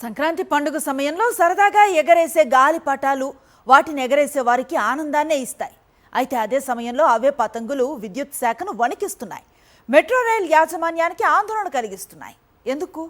సంక్రాంతి పండుగ సమయంలో సరదాగా ఎగరేసే గాలిపటాలు వాటిని ఎగరేసే వారికి ఆనందాన్నే ఇస్తాయి. అయితే అదే సమయంలో అవే పతంగులు విద్యుత్ శాఖను వణికిస్తున్నాయి. మెట్రో రైల్ యాజమాన్యానికి ఆందోళన కలిగిస్తున్నాయి. ఎందుకు?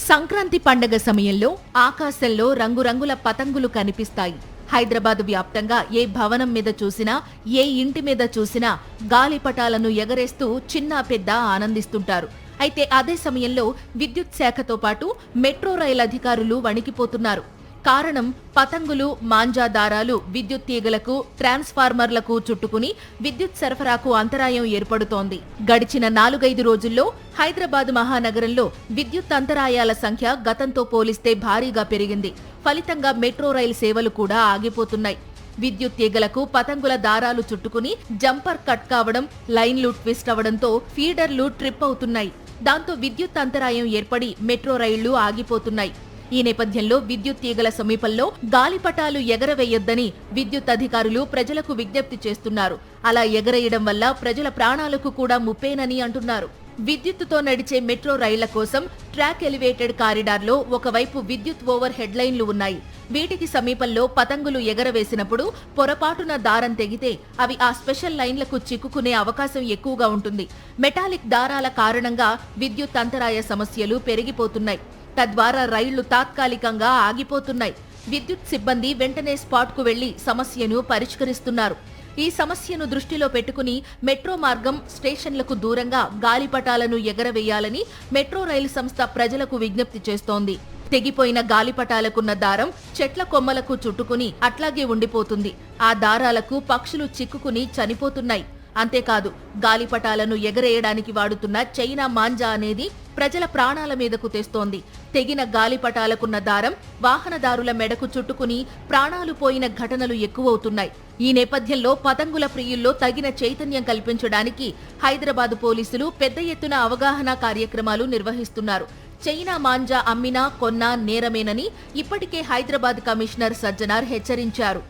సంక్రాంతి పండగ సమయంలో ఆకాశంలో రంగురంగుల పతంగులు కనిపిస్తాయి. హైదరాబాద్ వ్యాప్తంగా ఏ భవనం మీద చూసినా, ఏ ఇంటి మీద చూసినా గాలిపటాలను ఎగరేస్తూ చిన్న పెద్ద ఆనందిస్తుంటారు. అయితే అదే సమయంలో విద్యుత్ శాఖతో పాటు మెట్రో రైల్ అధికారులు వణికిపోతున్నారు. కారణం, పతంగులు, మాంజా దారాలు విద్యుత్ తీగలకు, ట్రాన్స్ఫార్మర్లకు చుట్టుకుని విద్యుత్ సరఫరాకు అంతరాయం ఏర్పడుతోంది. గడిచిన 4-5 రోజుల్లో హైదరాబాద్ మహానగరంలో విద్యుత్ అంతరాయాల సంఖ్య గతంతో పోలిస్తే భారీగా పెరిగింది. ఫలితంగా మెట్రో రైల్ సేవలు కూడా ఆగిపోతున్నాయి. విద్యుత్ తీగలకు పతంగుల దారాలు చుట్టుకుని జంపర్ కట్ కావడం, లైన్లు ట్విస్ట్ అవడంతో ఫీడర్లు ట్రిప్ అవుతున్నాయి. దాంతో విద్యుత్ అంతరాయం ఏర్పడి మెట్రో రైళ్లు ఆగిపోతున్నాయి. ఈ నేపథ్యంలో విద్యుత్ తీగల సమీపంలో గాలిపటాలు ఎగరవేయొద్దని విద్యుత్ అధికారులు ప్రజలకు విజ్ఞప్తి చేస్తున్నారు. అలా ఎగరేయడం వల్ల ప్రజల ప్రాణాలకు కూడా ముప్పేనని అంటున్నారు. విద్యుత్తుతో నడిచే మెట్రో రైళ్ల కోసం ట్రాక్ ఎలివేటెడ్ కారిడార్లో ఒకవైపు విద్యుత్ ఓవర్ హెడ్ లైన్లు ఉన్నాయి. వీటికి సమీపంలో పతంగులు ఎగరవేసినప్పుడు పొరపాటున దారం తెగితే అవి ఆ స్పెషల్ లైన్లకు చిక్కుకునే అవకాశం ఎక్కువగా ఉంటుంది. మెటాలిక్ దారాల కారణంగా విద్యుత్ అంతరాయ సమస్యలు పెరిగిపోతున్నాయి. తద్వారా రైళ్లు తాత్కాలికంగా ఆగిపోతున్నాయి. విద్యుత్ సిబ్బంది వెంటనే స్పాట్కు వెళ్లి సమస్యను పరిష్కరిస్తున్నారు. ఈ సమస్యను దృష్టిలో పెట్టుకుని మెట్రో మార్గం స్టేషన్లకు దూరంగా గాలిపటాలను ఎగరవేయాలని మెట్రో రైలు సంస్థ ప్రజలకు విజ్ఞప్తి చేస్తోంది. తెగిపోయిన గాలిపటాలకున్న దారం చెట్ల కొమ్మలకు చుట్టుకుని అట్లాగే ఉండిపోతుంది. ఆ దారాలకు పక్షులు చిక్కుకుని చనిపోతున్నాయి. అంతేకాదు, గాలిపటాలను ఎగరేయడానికి వాడుతున్న చైనా మాంజా అనేది ప్రజల ప్రాణాల మీదకు తెస్తోంది. తెగిన గాలిపటాలకున్న దారం వాహనదారుల మెడకు చుట్టుకుని ప్రాణాలు పోయిన ఘటనలు ఎక్కువవుతున్నాయి. ఈ నేపథ్యంలో పతంగుల ప్రియుల్లో తగిన చైతన్యం కల్పించడానికి హైదరాబాద్ పోలీసులు పెద్ద ఎత్తున అవగాహన కార్యక్రమాలు నిర్వహిస్తున్నారు. చైనా మాంజా అమ్మినా కొన్నా నేరమేనని ఇప్పటికే హైదరాబాద్ కమిషనర్ సజ్జనార్ హెచ్చరించారు.